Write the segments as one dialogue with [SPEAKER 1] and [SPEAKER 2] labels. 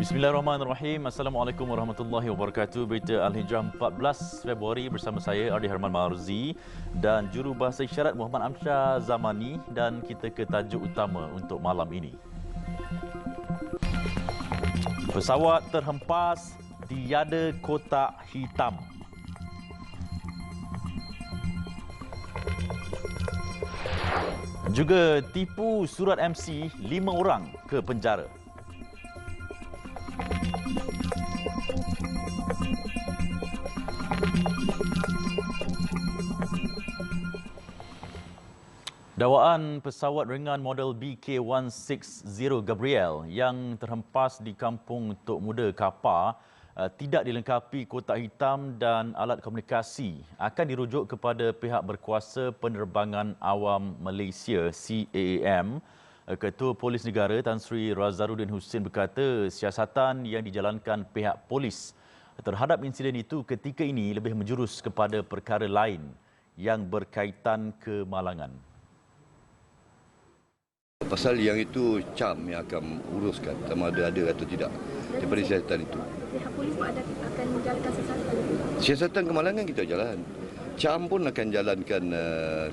[SPEAKER 1] Bismillahirrahmanirrahim. Assalamualaikum warahmatullahi wabarakatuh. Berita Al-Hijrah 14 Februari bersama saya Ardi Herman Marzi dan juru bahasa isyarat Muhammad Amsyah Zamani, dan kita ke tajuk utama untuk malam ini. Pesawat terhempas di yada kotak hitam. Juga tipu surat MC 5 orang ke penjara. Dawaan pesawat ringan model BK-160 Gabriel yang terhempas di kampung Tok Muda Kapar tidak dilengkapi kotak hitam dan alat komunikasi akan dirujuk kepada pihak berkuasa Penerbangan Awam Malaysia CAAM. Ketua Polis Negara Tan Sri Razarudin Husin berkata siasatan yang dijalankan pihak polis terhadap insiden itu ketika ini lebih menjurus kepada perkara lain yang berkaitan kemalangan.
[SPEAKER 2] Pasal yang itu CAM yang akan uruskan sama ada atau tidak daripada siasatan itu.
[SPEAKER 3] Pihak polis pun akan menjalankan siasatan?
[SPEAKER 2] Siasatan kemalangan kita jalan. CAM pun akan jalankan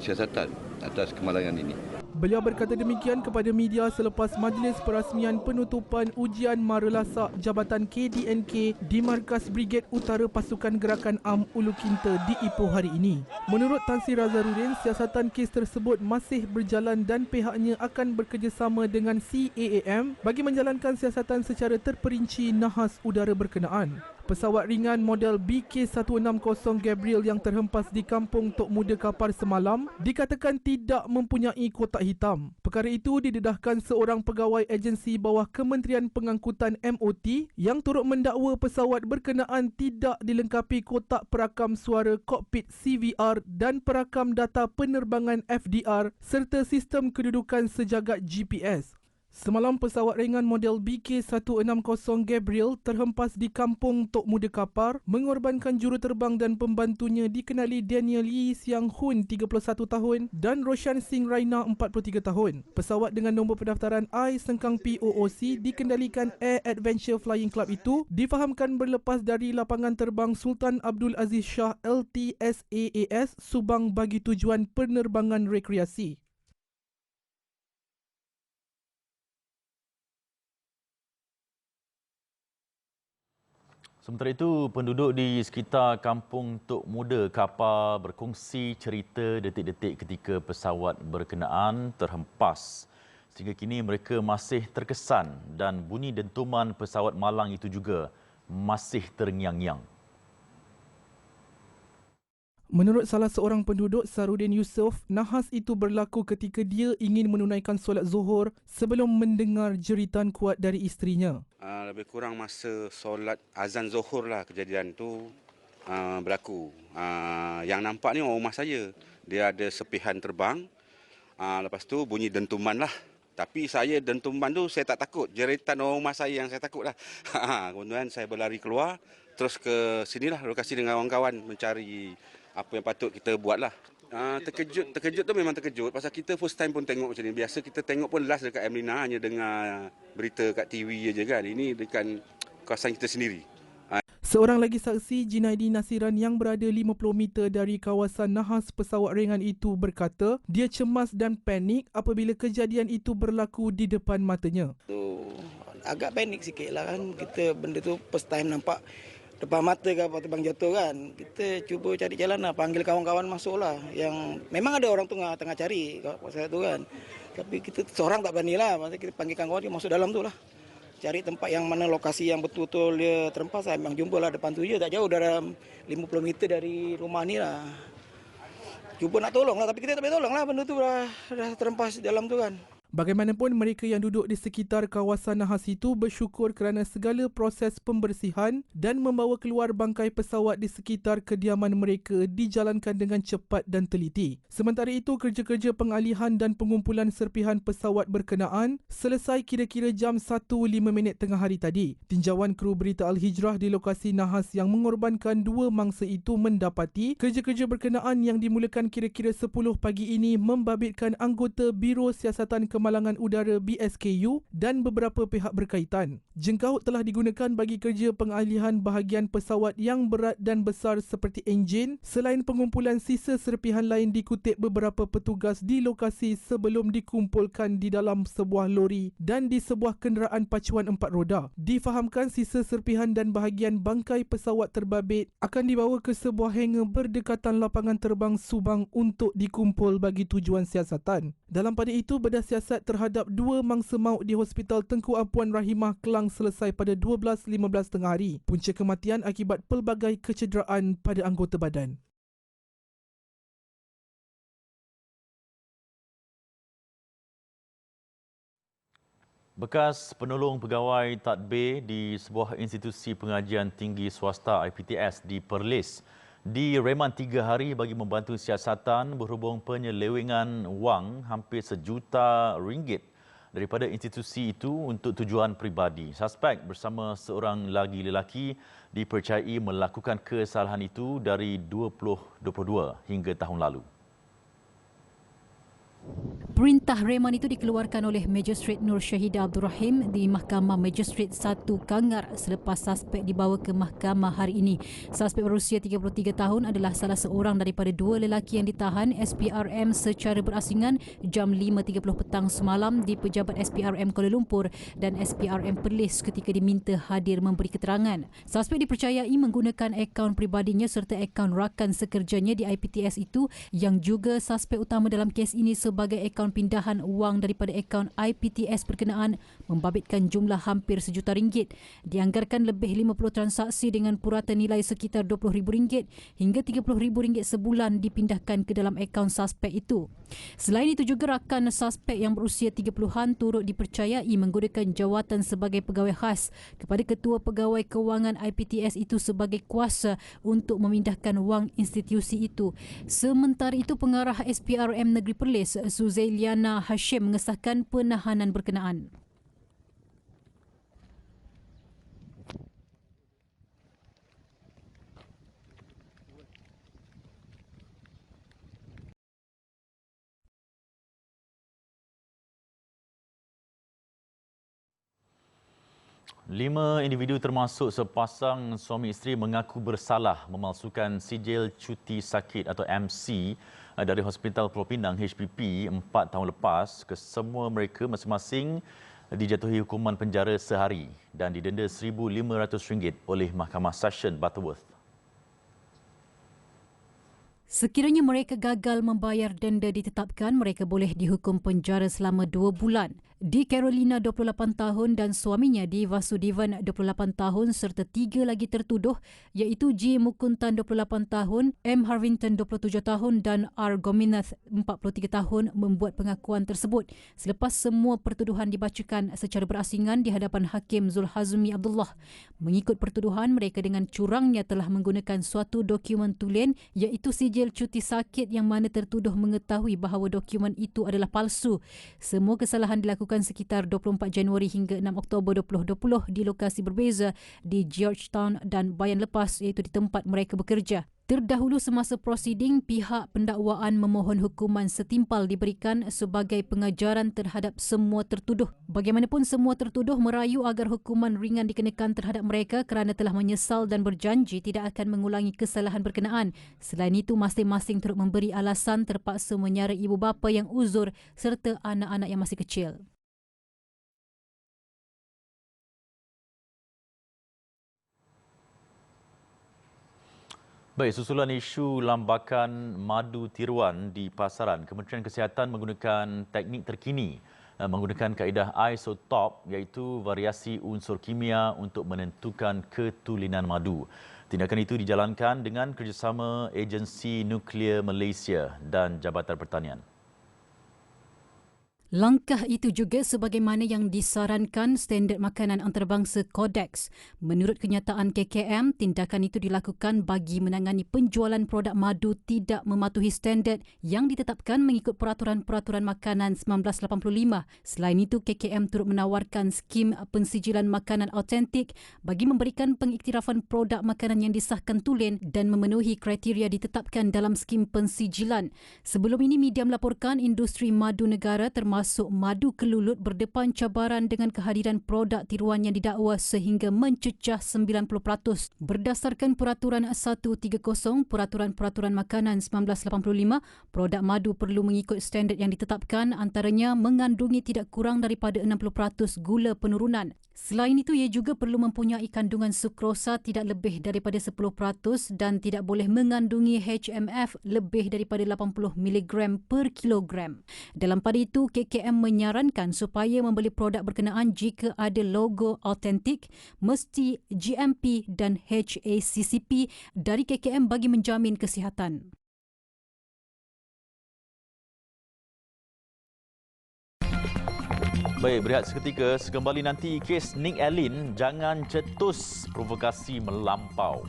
[SPEAKER 2] siasatan atas kemalangan ini.
[SPEAKER 4] Beliau berkata demikian kepada media selepas majlis perasmian penutupan ujian mara lasak Jabatan KDNK di Markas Brigade Utara Pasukan Gerakan Am Ulu Kinta di Ipoh hari ini. Menurut Tan Sri Razarudin, siasatan kes tersebut masih berjalan dan pihaknya akan bekerjasama dengan CAAM bagi menjalankan siasatan secara terperinci nahas udara berkenaan. Pesawat ringan model BK-160 Gabriel yang terhempas di kampung Tok Muda Kapar semalam dikatakan tidak mempunyai kotak hitam. Perkara itu didedahkan seorang pegawai agensi bawah Kementerian Pengangkutan MOT yang turut mendakwa pesawat berkenaan tidak dilengkapi kotak perakam suara kokpit CVR dan perakam data penerbangan FDR serta sistem kedudukan sejagat GPS. Semalam pesawat ringan model BK-160 Gabriel terhempas di kampung Tok Muda Kapar mengorbankan juruterbang dan pembantunya dikenali Daniel Yee Siang Hun 31 tahun dan Roshan Singh Raina 43 tahun. Pesawat dengan nombor pendaftaran I Sengkang POOC dikendalikan Air Adventure Flying Club itu difahamkan berlepas dari lapangan terbang Sultan Abdul Aziz Shah LTSAAS Subang bagi tujuan penerbangan rekreasi.
[SPEAKER 1] Sementara itu, penduduk di sekitar kampung Tok Muda Kapar berkongsi cerita detik-detik ketika pesawat berkenaan terhempas. Sehingga kini mereka masih terkesan dan bunyi dentuman pesawat malang itu juga masih terngiang-ngiang.
[SPEAKER 4] Menurut salah seorang penduduk, Sarudin Yusof, nahas itu berlaku ketika dia ingin menunaikan solat Zuhur sebelum mendengar jeritan kuat dari isterinya.
[SPEAKER 5] Lebih kurang masa solat azan Zuhur lah kejadian tu berlaku. Yang nampak ni orang rumah saya. Dia ada sepihan terbang. Lepas tu bunyi dentuman lah. Tapi saya dentuman tu saya tak takut. Jeritan orang rumah saya yang saya takut lah. Kemudian saya berlari keluar. Terus ke sinilah lokasi dengan kawan-kawan mencari apa yang patut kita buat lah. Terkejut tu memang terkejut pasal kita first time pun tengok macam ni. Biasa kita tengok pun last dekat Amrina hanya dengar berita kat TV je kan. Ini dekat kawasan kita sendiri.
[SPEAKER 4] Seorang lagi saksi, Junaidi Nasiran yang berada 50 meter dari kawasan nahas pesawat ringan itu berkata dia cemas dan panik apabila kejadian itu berlaku di depan matanya.
[SPEAKER 6] Agak panik sikit lah kan. Kita benda tu first time nampak depan mata kapal terbang jatuh kan. Kita cuba cari jalan lah, panggil kawan-kawan masuk lah. Yang memang ada orang tengah cari kapal tu kan. Tapi kita seorang tak berani lah. Maksudnya kita panggil kawan dia masuk dalam tu lah. Cari tempat yang mana lokasi yang betul-betul dia terhempas lah. Memang jumpa lah depan tu je, tak jauh dalam 50 meter dari rumah ni lah. Cuba nak tolong lah, tapi kita tak boleh tolong lah, benda tu dah terhempas dalam tu kan.
[SPEAKER 4] Bagaimanapun, mereka yang duduk di sekitar kawasan nahas itu bersyukur kerana segala proses pembersihan dan membawa keluar bangkai pesawat di sekitar kediaman mereka dijalankan dengan cepat dan teliti. Sementara itu, kerja-kerja pengalihan dan pengumpulan serpihan pesawat berkenaan selesai kira-kira jam 1.05 tengah hari tadi. Tinjauan kru berita Al-Hijrah di lokasi nahas yang mengorbankan dua mangsa itu mendapati kerja-kerja berkenaan yang dimulakan kira-kira 10 pagi ini membabitkan anggota Biro Siasatan Kemalangan Udara BSKU dan beberapa pihak berkaitan. Jengkau telah digunakan bagi kerja pengalihan bahagian pesawat yang berat dan besar seperti enjin. Selain pengumpulan sisa serpihan lain dikutip beberapa petugas di lokasi sebelum dikumpulkan di dalam sebuah lori dan di sebuah kenderaan pacuan 4 roda. Difahamkan sisa serpihan dan bahagian bangkai pesawat terbabit akan dibawa ke sebuah hangar berdekatan lapangan terbang Subang untuk dikumpul bagi tujuan siasatan. Dalam pada itu, bedah siasat terhadap dua mangsa maut di Hospital Tengku Puan Rahimah Kelang selesai pada 12.15 tengah hari. Punca kematian akibat pelbagai kecederaan pada anggota badan.
[SPEAKER 1] Bekas penolong pegawai tadbir di sebuah institusi pengajian tinggi swasta IPTS di Perlis direman 3 hari bagi membantu siasatan berhubung penyelewengan wang hampir RM1 juta daripada institusi itu untuk tujuan peribadi. Suspek bersama seorang lagi lelaki dipercayai melakukan kesalahan itu dari 2022 hingga tahun lalu.
[SPEAKER 7] Perintah reman itu dikeluarkan oleh Magistrate Nur Syahidah Abdul Rahim di Mahkamah Magistrate 1 Kangar selepas suspek dibawa ke mahkamah hari ini. Suspek berusia 33 tahun adalah salah seorang daripada dua lelaki yang ditahan SPRM secara berasingan jam 5.30 petang semalam di pejabat SPRM Kuala Lumpur dan SPRM Perlis ketika diminta hadir memberi keterangan. Suspek dipercayai menggunakan akaun peribadinya serta akaun rakan sekerjanya di IPTS itu yang juga suspek utama dalam kes ini sebagai akaun pindahan wang daripada akaun IPTS berkenaan membabitkan jumlah hampir RM1 juta. Dianggarkan lebih 50 transaksi dengan purata nilai sekitar RM20,000 hingga RM30,000 sebulan dipindahkan ke dalam akaun suspek itu. Selain itu juga rakan suspek yang berusia 30-an turut dipercayai menggunakan jawatan sebagai pegawai khas kepada ketua pegawai kewangan IPTS itu sebagai kuasa untuk memindahkan wang institusi itu. Sementara itu, pengarah SPRM Negeri Perlis Suzailiana Hashim mengesahkan penahanan berkenaan.
[SPEAKER 1] Lima individu termasuk sepasang suami isteri mengaku bersalah memalsukan sijil cuti sakit atau MC dari Hospital Pulau Pinang HPP 4 tahun lepas. Kesemua mereka masing-masing dijatuhi hukuman penjara sehari dan didenda RM1,500 oleh Mahkamah Session Butterworth.
[SPEAKER 7] Sekiranya mereka gagal membayar denda ditetapkan, mereka boleh dihukum penjara selama 2 bulan. Di Carolina 28 tahun dan suaminya di Vasudevan 28 tahun serta 3 lagi tertuduh iaitu G. Mukuntan 28 tahun, M. Harvington 27 tahun dan R. Gominath 43 tahun membuat pengakuan tersebut selepas semua pertuduhan dibacakan secara berasingan di hadapan Hakim Zulhazmi Abdullah. Mengikut pertuduhan, mereka dengan curangnya telah menggunakan suatu dokumen tulen iaitu sijil cuti sakit yang mana tertuduh mengetahui bahawa dokumen itu adalah palsu. Semua kesalahan dilakukan sekitar 24 Januari hingga 6 Oktober 2020 di lokasi berbeza di Georgetown dan Bayan Lepas iaitu di tempat mereka bekerja. Terdahulu semasa prosiding, pihak pendakwaan memohon hukuman setimpal diberikan sebagai pengajaran terhadap semua tertuduh. Bagaimanapun, semua tertuduh merayu agar hukuman ringan dikenakan terhadap mereka kerana telah menyesal dan berjanji tidak akan mengulangi kesalahan berkenaan. Selain itu, masing-masing turut memberi alasan terpaksa menyara ibu bapa yang uzur serta anak-anak yang masih kecil.
[SPEAKER 1] Baik, susulan isu lambakan madu tiruan di pasaran, Kementerian Kesihatan menggunakan teknik terkini menggunakan kaedah isotop iaitu variasi unsur kimia untuk menentukan ketulinan madu. Tindakan itu dijalankan dengan kerjasama Agensi Nuklear Malaysia dan Jabatan Pertanian.
[SPEAKER 7] Langkah itu juga sebagaimana yang disarankan Standard Makanan Antarabangsa Codex. Menurut kenyataan KKM, tindakan itu dilakukan bagi menangani penjualan produk madu tidak mematuhi standard yang ditetapkan mengikut Peraturan-Peraturan Makanan 1985. Selain itu, KKM turut menawarkan skim pensijilan makanan autentik bagi memberikan pengiktirafan produk makanan yang disahkan tulen dan memenuhi kriteria ditetapkan dalam skim pensijilan. Sebelum ini, media melaporkan industri madu negara termasuk madu kelulut berdepan cabaran dengan kehadiran produk tiruan yang didakwa sehingga mencecah 90%. Berdasarkan Peraturan 130 Peraturan-Peraturan Makanan 1985, produk madu perlu mengikut standard yang ditetapkan, antaranya mengandungi tidak kurang daripada 60% gula penurunan. Selain itu, ia juga perlu mempunyai kandungan sukrosa tidak lebih daripada 10% dan tidak boleh mengandungi HMF lebih daripada 80 mg per kilogram. Dalam pada itu, KKM menyarankan supaya membeli produk berkenaan jika ada logo autentik, mesti GMP dan HACCP dari KKM bagi menjamin kesihatan.
[SPEAKER 1] Baik, berehat seketika. Sekembali nanti, kes Nick Allen, jangan cetus provokasi melampau.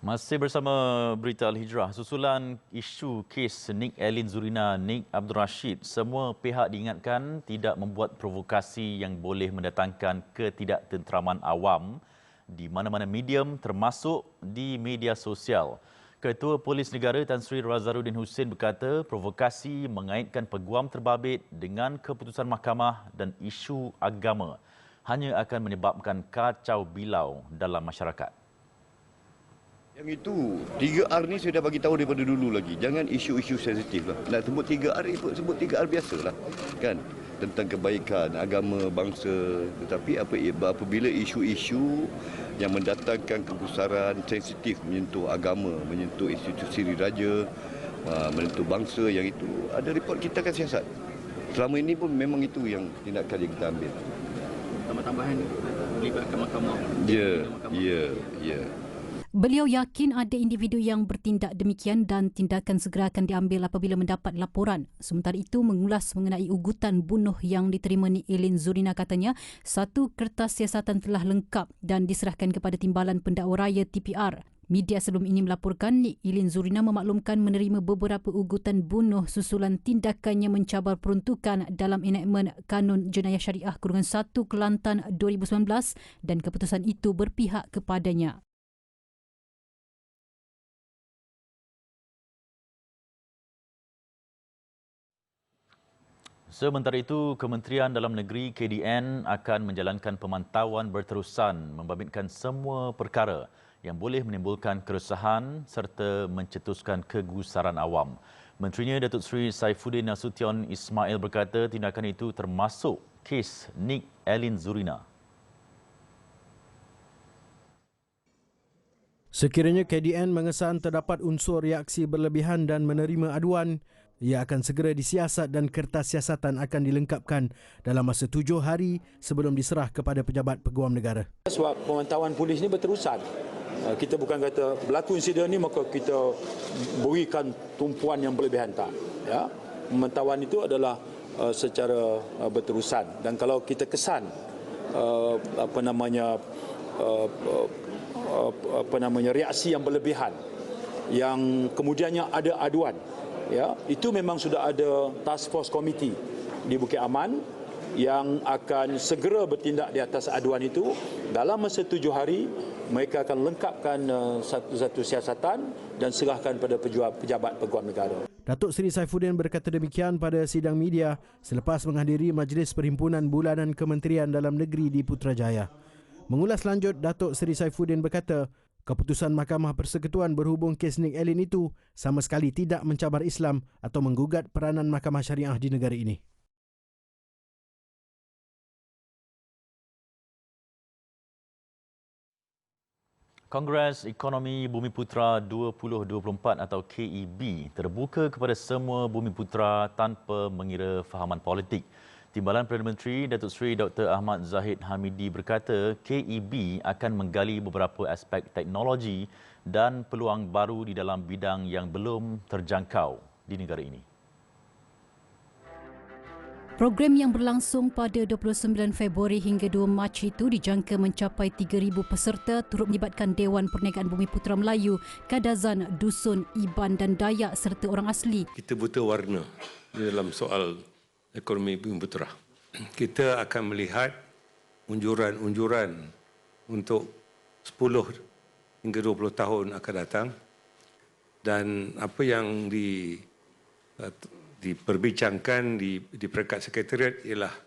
[SPEAKER 1] Masih bersama Berita Al-Hijrah. Susulan isu kes Nick Allen Zurina, Nick Abdul Rashid, semua pihak diingatkan tidak membuat provokasi yang boleh mendatangkan ketidaktenteraman awam di mana-mana medium termasuk di media sosial. Ketua Polis Negara Tan Sri Razaruddin Hussein berkata provokasi mengaitkan peguam terbabit dengan keputusan mahkamah dan isu agama hanya akan menyebabkan kacau bilau dalam masyarakat.
[SPEAKER 2] Yang itu, 3R ni saya dah bagi tahu daripada dulu lagi. Jangan isu-isu sensitif lah. Nak sebut 3R, sebut 3R biasalah. Kan? Tentang kebaikan, agama, bangsa. Tetapi apabila isu-isu yang mendatangkan kegusaran sensitif menyentuh agama, menyentuh institusi diraja, menyentuh bangsa, yang itu ada report kita akan siasat. Selama ini pun memang itu yang tindakan yang kita ambil.
[SPEAKER 8] Tambah-tambahan melibatkan mahkamah.
[SPEAKER 2] Ya.
[SPEAKER 7] Beliau yakin ada individu yang bertindak demikian dan tindakan segera akan diambil apabila mendapat laporan. Sementara itu, mengulas mengenai ugutan bunuh yang diterima Nick Allen Zurina, katanya satu kertas siasatan telah lengkap dan diserahkan kepada Timbalan Pendakwa Raya TPR. Media sebelum ini melaporkan Nick Allen Zurina memaklumkan menerima beberapa ugutan bunuh susulan tindakannya mencabar peruntukan dalam enakmen Kanun Jenayah Syariah Kurungan 1 Kelantan 2019 dan keputusan itu berpihak kepadanya.
[SPEAKER 1] Sementara itu, Kementerian Dalam Negeri KDN akan menjalankan pemantauan berterusan membabitkan semua perkara yang boleh menimbulkan keresahan serta mencetuskan kegusaran awam. Menterinya Datuk Seri Saifuddin Nasution Ismail berkata tindakan itu termasuk kes Nick Allen Zurina.
[SPEAKER 9] Sekiranya KDN mengesan terdapat unsur reaksi berlebihan dan menerima aduan, ia akan segera disiasat dan kertas siasatan akan dilengkapkan dalam masa 7 hari sebelum diserah kepada pejabat peguam negara.
[SPEAKER 10] Sebab pemantauan polis ini berterusan. Kita bukan kata berlaku insiden ini maka kita berikan tumpuan yang berlebihan, tak. Ya? Pemantauan itu adalah secara berterusan, dan kalau kita kesan reaksi yang berlebihan yang kemudiannya ada aduan, ya, itu memang sudah ada task force committee di Bukit Aman yang akan segera bertindak di atas aduan itu. Dalam masa 7 hari mereka akan lengkapkan satu-satu siasatan dan serahkan pada pejabat peguam negara.
[SPEAKER 9] Datuk Seri Saifuddin berkata demikian pada sidang media selepas menghadiri Majlis Perhimpunan Bulanan Kementerian Dalam Negeri di Putrajaya. Mengulas lanjut, Datuk Seri Saifuddin berkata keputusan Mahkamah Persekutuan berhubung kes Nick Allen itu sama sekali tidak mencabar Islam atau menggugat peranan Mahkamah Syariah di negara ini.
[SPEAKER 1] Kongres Ekonomi Bumiputra 2024 atau KEB terbuka kepada semua Bumiputra tanpa mengira fahaman politik. Timbalan Perdana Menteri Datuk Seri Dr. Ahmad Zahid Hamidi berkata KEB akan menggali beberapa aspek teknologi dan peluang baru di dalam bidang yang belum terjangkau di negara ini.
[SPEAKER 7] Program yang berlangsung pada 29 Februari hingga 2 Mac itu dijangka mencapai 3,000 peserta turut melibatkan Dewan Perniagaan Bumi Putera Melayu, Kadazan, Dusun, Iban dan Dayak serta orang asli.
[SPEAKER 11] Kita butuh warna di dalam soal ekonomi bumi putera. Kita akan melihat unjuran-unjuran untuk 10 hingga 20 tahun akan datang dan apa yang diperbincangkan di peringkat sekretariat ialah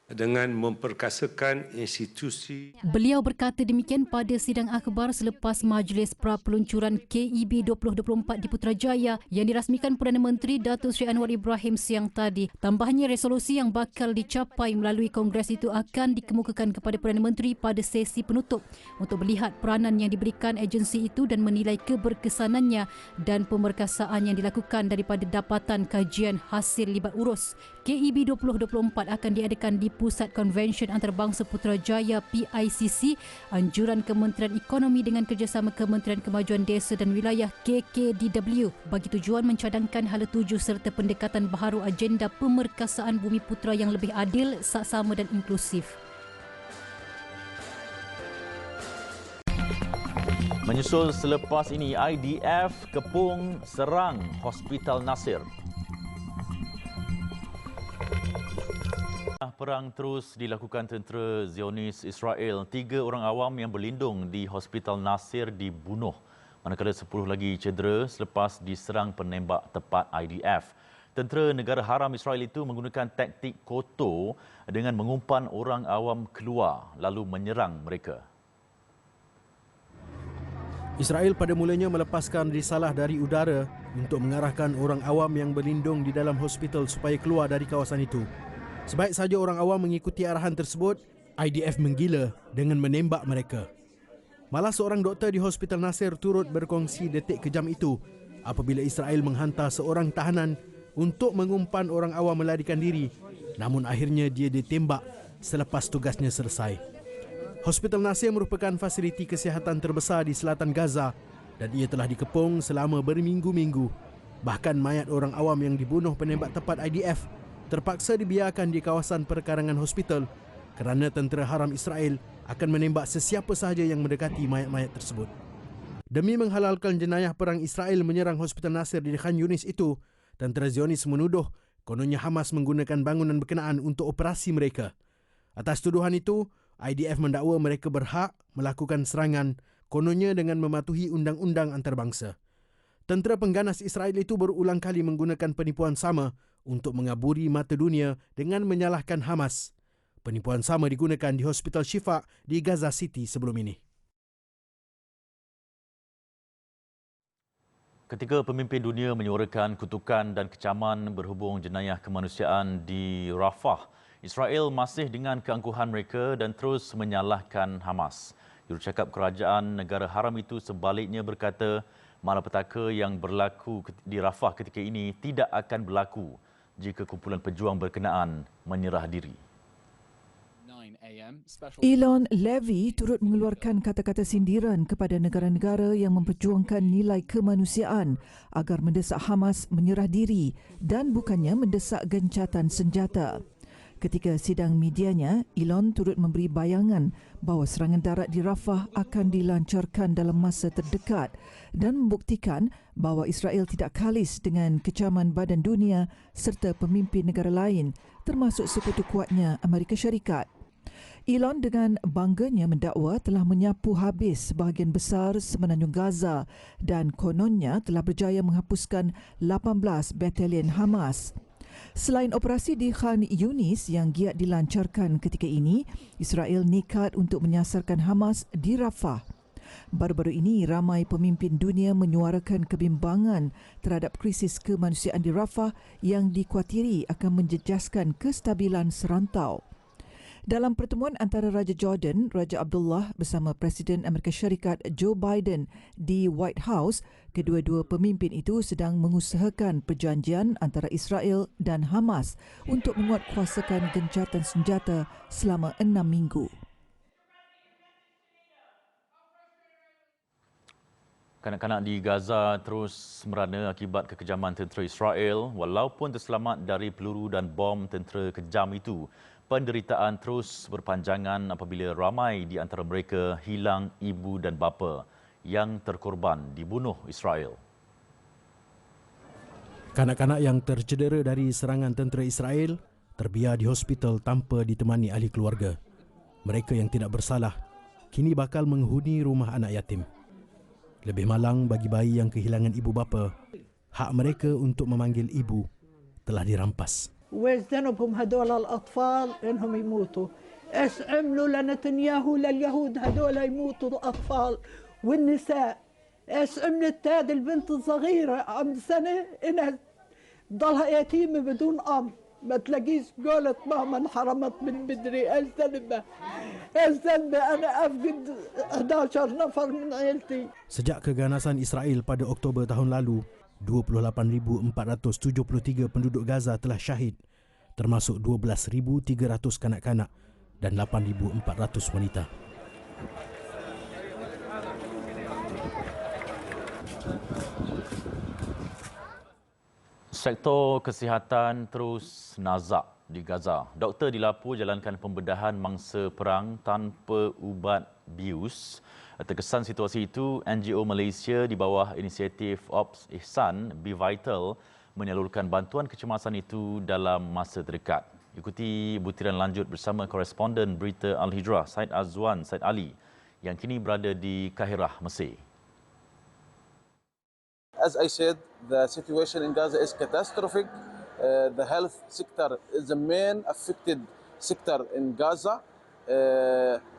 [SPEAKER 11] dengan memperkasakan institusi.
[SPEAKER 7] Beliau berkata demikian pada sidang akhbar selepas majlis pra-peluncuran KEB 2024 di Putrajaya yang dirasmikan Perdana Menteri Datuk Seri Anwar Ibrahim siang tadi. Tambahnya, resolusi yang bakal dicapai melalui Kongres itu akan dikemukakan kepada Perdana Menteri pada sesi penutup untuk melihat peranan yang diberikan agensi itu dan menilai keberkesanannya dan pemerkasaan yang dilakukan daripada dapatan kajian hasil libat urus. KEB 2024 akan diadakan di Pusat Konvensyen Antarabangsa Putrajaya PICC, anjuran Kementerian Ekonomi dengan kerjasama Kementerian Kemajuan Desa dan Wilayah KKDW bagi tujuan mencadangkan hala tuju serta pendekatan baharu agenda pemerkasaan bumi putera yang lebih adil, saksama dan inklusif.
[SPEAKER 1] Menyusul selepas ini, IDF kepung serang Hospital Nasir. Perang terus dilakukan tentera Zionis Israel. 3 orang awam yang berlindung di Hospital Nasir dibunuh, manakala 10 lagi cedera selepas diserang penembak tepat IDF. Tentera negara haram Israel itu menggunakan taktik kotor dengan mengumpan orang awam keluar lalu menyerang mereka.
[SPEAKER 9] Israel pada mulanya melepaskan risalah dari udara untuk mengarahkan orang awam yang berlindung di dalam hospital supaya keluar dari kawasan itu. Sebaik saja orang awam mengikuti arahan tersebut, IDF menggila dengan menembak mereka. Malah seorang doktor di Hospital Nasir turut berkongsi detik kejam itu apabila Israel menghantar seorang tahanan untuk mengumpan orang awam melarikan diri, namun akhirnya dia ditembak selepas tugasnya selesai. Hospital Nasir merupakan fasiliti kesihatan terbesar di selatan Gaza dan ia telah dikepung selama berminggu-minggu. Bahkan mayat orang awam yang dibunuh penembak tepat IDF terpaksa dibiarkan di kawasan perkarangan hospital kerana tentera haram Israel akan menembak sesiapa sahaja yang mendekati mayat-mayat tersebut. Demi menghalalkan jenayah perang Israel menyerang Hospital Nasir di Khan Yunis itu, tentera Zionis menuduh kononnya Hamas menggunakan bangunan berkenaan untuk operasi mereka. Atas tuduhan itu, IDF mendakwa mereka berhak melakukan serangan kononnya dengan mematuhi undang-undang antarabangsa. Tentera pengganas Israel itu berulang kali menggunakan penipuan sama untuk mengaburi mata dunia dengan menyalahkan Hamas. Penipuan sama digunakan di Hospital Shifa di Gaza City sebelum ini.
[SPEAKER 1] Ketika pemimpin dunia menyuarakan kutukan dan kecaman berhubung jenayah kemanusiaan di Rafah, Israel masih dengan keangkuhan mereka dan terus menyalahkan Hamas. Jurucakap Kerajaan Negara Haram itu sebaliknya berkata malapetaka yang berlaku di Rafah ketika ini tidak akan berlaku jika kumpulan pejuang berkenaan menyerah diri.
[SPEAKER 12] Elon Levy turut mengeluarkan kata-kata sindiran kepada negara-negara yang memperjuangkan nilai kemanusiaan agar mendesak Hamas menyerah diri dan bukannya mendesak gencatan senjata. Ketika sidang medianya, Elon turut memberi bayangan bahawa serangan darat di Rafah akan dilancarkan dalam masa terdekat dan membuktikan bahawa Israel tidak kalis dengan kecaman badan dunia serta pemimpin negara lain termasuk sekutu kuatnya Amerika Syarikat. Elon dengan bangganya mendakwa telah menyapu habis sebahagian besar semenanjung Gaza dan kononnya telah berjaya menghapuskan 18 batalion Hamas. Selain operasi di Khan Yunis yang giat dilancarkan ketika ini, Israel nekat untuk menyasarkan Hamas di Rafah. Baru-baru ini, ramai pemimpin dunia menyuarakan kebimbangan terhadap krisis kemanusiaan di Rafah yang dikuatiri akan menjejaskan kestabilan serantau. Dalam pertemuan antara Raja Jordan, Raja Abdullah bersama Presiden Amerika Syarikat Joe Biden di White House, kedua-dua pemimpin itu sedang mengusahakan perjanjian antara Israel dan Hamas untuk menguatkuasakan gencatan senjata selama 6 minggu.
[SPEAKER 1] Kanak-kanak di Gaza terus merana akibat kekejaman tentera Israel. Walaupun terselamat dari peluru dan bom tentera kejam itu, penderitaan terus berpanjangan apabila ramai di antara mereka hilang ibu dan bapa yang terkorban dibunuh Israel.
[SPEAKER 9] Kanak-kanak yang tercedera dari serangan tentera Israel terbiar di hospital tanpa ditemani ahli keluarga. Mereka yang tidak bersalah kini bakal menghuni rumah anak yatim. Lebih malang bagi bayi yang kehilangan ibu bapa, hak mereka untuk memanggil ibu telah dirampas.
[SPEAKER 13] وإيش ذنبهم هدول الأطفال إنهم يموتوا؟ إيش عملوا لنتنياهو لليهود هدول يموتوا الأطفال والنساء؟ إيش عملت هذه البنت الصغيرة عم سنة إنها ضلها يتيمة بدون أم، ما تلاقيش قولت ماما انحرمت من بدري. إيش ذنبها؟ إيش ذنبي أنا أفقد 11 نفر من عيلتي.
[SPEAKER 9] Sejak keganasan Israel pada Oktober tahun lalu, 28,473 penduduk Gaza telah syahid, termasuk 12,300 kanak-kanak dan 8,400 wanita.
[SPEAKER 1] Sektor kesihatan terus nazak di Gaza. Doktor dilaporkan jalankan pembedahan mangsa perang tanpa ubat bius. Terkesan situasi itu, NGO Malaysia di bawah inisiatif Ops Ihsan Be Vital menyalurkan bantuan kecemasan itu dalam masa terdekat. Ikuti butiran lanjut bersama koresponden berita Al-Hijrah Said Azwan Said Ali yang kini berada di Kahirah, Mesir.
[SPEAKER 14] As I said, the situation in Gaza is catastrophic. The health sector is the main affected sector in Gaza.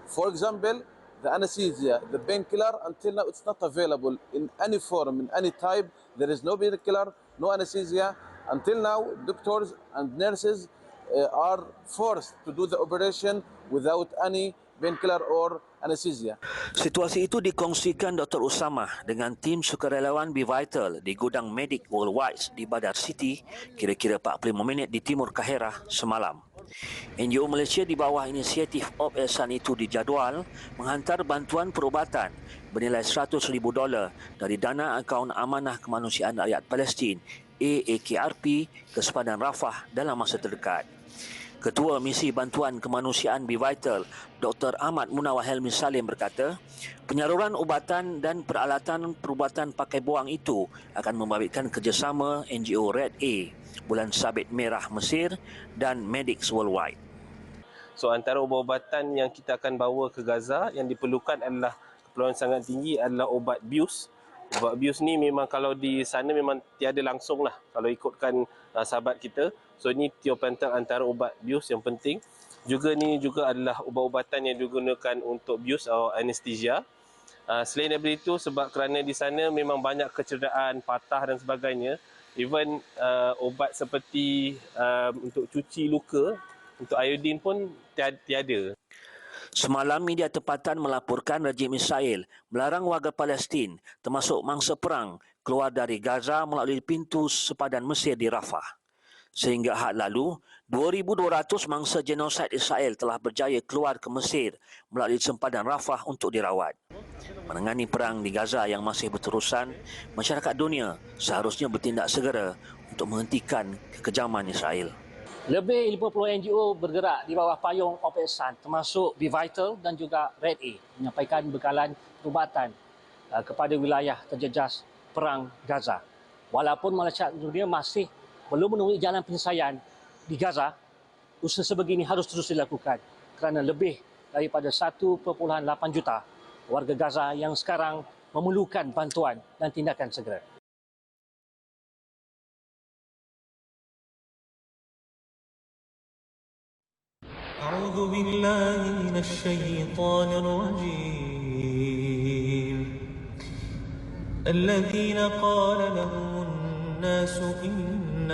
[SPEAKER 14] For example, the anesthesia, the painkiller, until now it's not available in any form, in any type. There is no painkiller, no anesthesia. Until now, doctors and nurses are forced to do the operation without any painkiller or anesthesia.
[SPEAKER 15] Situasi itu dikongsikan Dr. Usama dengan tim sukarelawan Be Vital di gudang medik Worldwide di Badar City, kira-kira 45 minit di timur Kahirah semalam. NGO Malaysia di bawah inisiatif Ops Ihsan itu dijadual menghantar bantuan perubatan bernilai $100,000 dari dana akaun amanah kemanusiaan rakyat Palestin AAKRP ke sepadan Rafah dalam masa terdekat. Ketua Misi Bantuan Kemanusiaan Be Vital, Dr. Ahmad Munawar Helmi Salim berkata, penyaluran ubatan dan peralatan perubatan pakai buang itu akan membabitkan kerjasama NGO Red A, Bulan Sabit Merah Mesir dan Medics Worldwide.
[SPEAKER 16] So antara ubat-ubatan yang kita akan bawa ke Gaza yang diperlukan adalah keperluan sangat tinggi adalah ubat bius. Ubat bius ni memang kalau di sana memang tiada langsung lah kalau ikutkan sahabat kita. So ini tiopental antara ubat bius yang penting. Juga ni juga adalah ubat-ubatan yang digunakan untuk bius atau anestesia. Selain daripada itu, sebab kerana di sana memang banyak kecederaan, patah dan sebagainya. Even ubat seperti untuk cuci luka, untuk iodin pun tiada.
[SPEAKER 15] Semalam, media tempatan melaporkan rejim Israel melarang warga Palestin, termasuk mangsa perang, keluar dari Gaza melalui pintu sepadan Mesir di Rafah. Sehingga had lalu, 2,200 mangsa genosid Israel telah berjaya keluar ke Mesir melalui sempadan Rafah untuk dirawat. Menangani perang di Gaza yang masih berterusan, masyarakat dunia seharusnya bertindak segera untuk menghentikan kekejaman Israel.
[SPEAKER 17] Lebih 50 NGO bergerak di bawah payung Ops Ihsan, termasuk Be Vital dan juga Red A, menyampaikan bekalan perubatan kepada wilayah terjejas perang Gaza. Walaupun masyarakat dunia masih belum menemui jalan penyelesaian di Gaza, usaha sebegini harus terus dilakukan kerana lebih daripada 1.8 juta warga Gaza yang sekarang memerlukan bantuan dan tindakan segera.
[SPEAKER 18] أعوذ بالله من الشيطان الرجيم الذين قال لهم الناس إن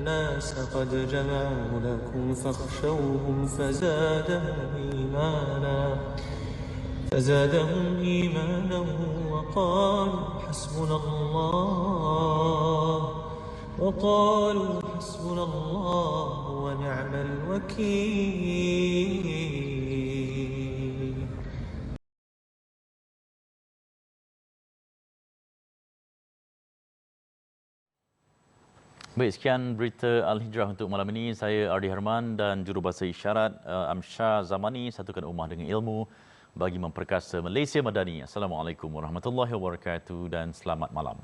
[SPEAKER 18] الناس قد جمعوا لكم فاخشوهم فزادهم إيمانا وقالوا حسبنا الله ونعم الوكيل.
[SPEAKER 1] Baik, sekian berita Al-Hijrah untuk malam ini. Saya Ardi Herman dan jurubahasa isyarat Amsyar Zamani. Satukan ummah dengan ilmu bagi memperkasa Malaysia Madani. Assalamualaikum warahmatullahi wabarakatuh dan selamat malam.